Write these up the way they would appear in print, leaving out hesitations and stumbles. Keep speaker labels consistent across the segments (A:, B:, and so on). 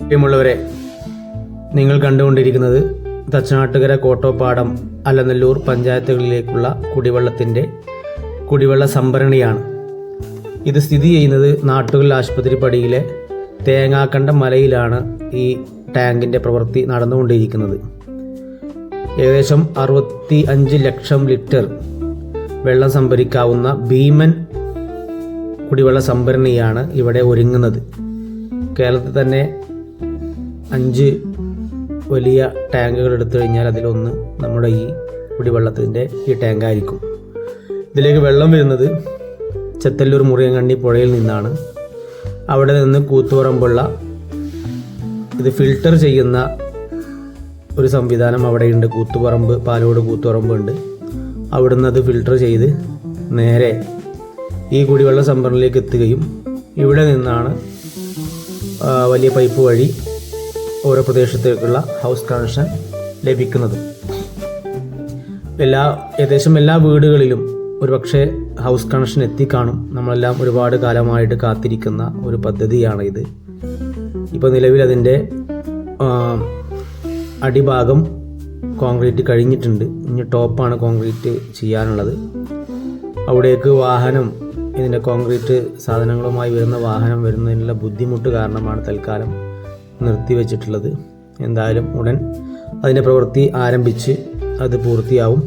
A: പ്രിയമുള്ളവരെ, നിങ്ങൾ കണ്ടുകൊണ്ടിരിക്കുന്നത് തച്ചനാട്ടുകര, കോട്ടോപ്പാടം, അലനല്ലൂർ പഞ്ചായത്തുകളിലേക്കുള്ള കുടിവെള്ള സംഭരണിയാണ്. ഇത് സ്ഥിതി ചെയ്യുന്നത് നാട്ടുകൽ ആശുപത്രി പടിയിലെ തേങ്ങാക്കണ്ടം മലയിലാണ് ഈ ടാങ്കിൻ്റെ പ്രവൃത്തി നടന്നുകൊണ്ടിരിക്കുന്നത്. ഏകദേശം 65 ലക്ഷം ലിറ്റർ വെള്ളം സംഭരിക്കാവുന്ന ഭീമൻ കുടിവെള്ള സംഭരണിയാണ് ഇവിടെ ഒരുങ്ങുന്നത്. കേരളത്തിൽ തന്നെ 5 വലിയ ടാങ്കുകൾ എടുത്തു കഴിഞ്ഞാൽ അതിലൊന്ന് നമ്മുടെ ഈ കുടിവെള്ളത്തിൻ്റെ ഈ ടാങ്കായിരിക്കും. ഇതിലേക്ക് വെള്ളം വരുന്നത് ചെത്തല്ലൂർ മുറിയങ്കണ്ണി പുഴയിൽ നിന്നാണ്. അവിടെ നിന്ന് കൂത്തുപറമ്പുള്ള ഇത് ഫിൽട്ടർ ചെയ്യുന്ന ഒരു സംവിധാനം അവിടെയുണ്ട്. പാലോട് കൂത്തുപറമ്പ് ഉണ്ട്. അവിടുന്ന് അത് ഫിൽട്ടർ ചെയ്ത് നേരെ ഈ കുടിവെള്ള സംഭരണിയിലേക്ക് എത്തുകയും ഇവിടെ നിന്നാണ് വലിയ പൈപ്പ് വഴി ഓരോ പ്രദേശത്തേക്കുള്ള ഹൗസ് കണക്ഷൻ ലഭിക്കുന്നത്. ഏകദേശം എല്ലാ വീടുകളിലും ഒരുപക്ഷെ ഹൗസ് കണക്ഷൻ എത്തിക്കാണും. നമ്മളെല്ലാം ഒരുപാട് കാലമായിട്ട് കാത്തിരിക്കുന്ന ഒരു പദ്ധതിയാണ് ഇത്. ഇപ്പോൾ നിലവിൽ അതിൻ്റെ അടിഭാഗം കോൺക്രീറ്റ് കഴിഞ്ഞിട്ടുണ്ട്. ഇനി ടോപ്പാണ് കോൺക്രീറ്റ് ചെയ്യാനുള്ളത്. അവിടേക്ക് ഇതിൻ്റെ കോൺക്രീറ്റ് സാധനങ്ങളുമായി വരുന്ന വാഹനം വരുന്നതിനുള്ള ബുദ്ധിമുട്ട് കാരണമാണ് തൽക്കാലം നിർത്തിവെച്ചിട്ടുള്ളത്. എന്തായാലും ഉടൻ അതിൻ്റെ പ്രവൃത്തി ആരംഭിച്ച് അത് പൂർത്തിയാവും.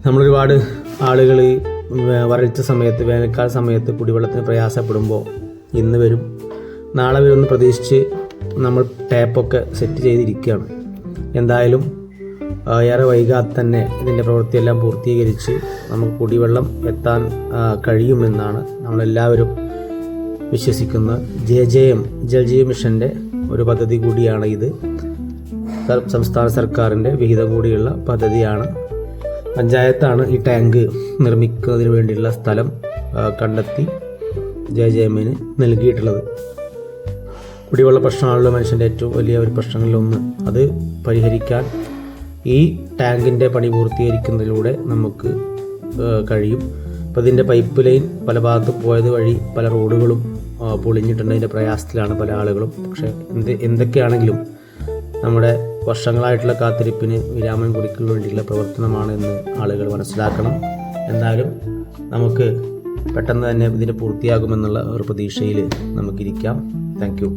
A: നമ്മളൊരുപാട് ആളുകൾ വരൾച്ച സമയത്ത്, വേനൽക്കാല സമയത്ത് കുടിവെള്ളത്തിന് പ്രയാസപ്പെടുമ്പോൾ ഇന്ന് വരും നാളെ വരുമെന്ന് പ്രതീക്ഷിച്ച് നമ്മൾ ടാപ്പൊക്കെ സെറ്റ് ചെയ്തിരിക്കുകയാണ്. എന്തായാലും ഏറെ വൈകാതെ തന്നെ ഇതിൻ്റെ പ്രവൃത്തിയെല്ലാം പൂർത്തീകരിച്ച് നമുക്ക് കുടിവെള്ളം എത്താൻ കഴിയുമെന്നാണ് നമ്മളെല്ലാവരും വിശ്വസിക്കുന്ന ജൽജീവൻ മിഷൻ്റെ ഒരു പദ്ധതി കൂടിയാണ് ഇത്. സംസ്ഥാന സർക്കാരിൻ്റെ വിഹിതം കൂടിയുള്ള പദ്ധതിയാണ്. പഞ്ചായത്താണ് ഈ ടാങ്ക് നിർമ്മിക്കുന്നതിന് വേണ്ടിയുള്ള സ്ഥലം കണ്ടെത്തി ജെജെഎമ്മിന് നൽകിയിട്ടുള്ളത്. കുടിവെള്ള പ്രശ്നമാണല്ലോ മനുഷ്യൻ്റെ ഏറ്റവും വലിയ ഒരു പ്രശ്നങ്ങളിലൊന്ന്. അത് പരിഹരിക്കാൻ ഈ ടാങ്കിൻ്റെ പണി പൂർത്തീകരിക്കുന്നതിലൂടെ നമുക്ക് കഴിയും. അപ്പോൾ ഇതിൻ്റെ പൈപ്പ് ലൈൻ പല ഭാഗത്തും പോയത് വഴി പല റോഡുകളും പൊളിഞ്ഞിട്ടുണ്ട്. അതിൻ്റെ പ്രയാസത്തിലാണ് പല ആളുകളും. പക്ഷേ എന്തൊക്കെയാണെങ്കിലും നമ്മുടെ വർഷങ്ങളായിട്ടുള്ള കാത്തിരിപ്പിന് വിരാമം കുറിക്കാൻ വേണ്ടിയുള്ള പ്രവർത്തനമാണെന്ന് ആളുകൾ മനസ്സിലാക്കണം. എന്തായാലും നമുക്ക് പെട്ടെന്ന് തന്നെ ഇതിന് പൂർത്തിയാകുമെന്നുള്ള ഒരു പ്രതീക്ഷയിൽ നമുക്കിരിക്കാം. Thank you.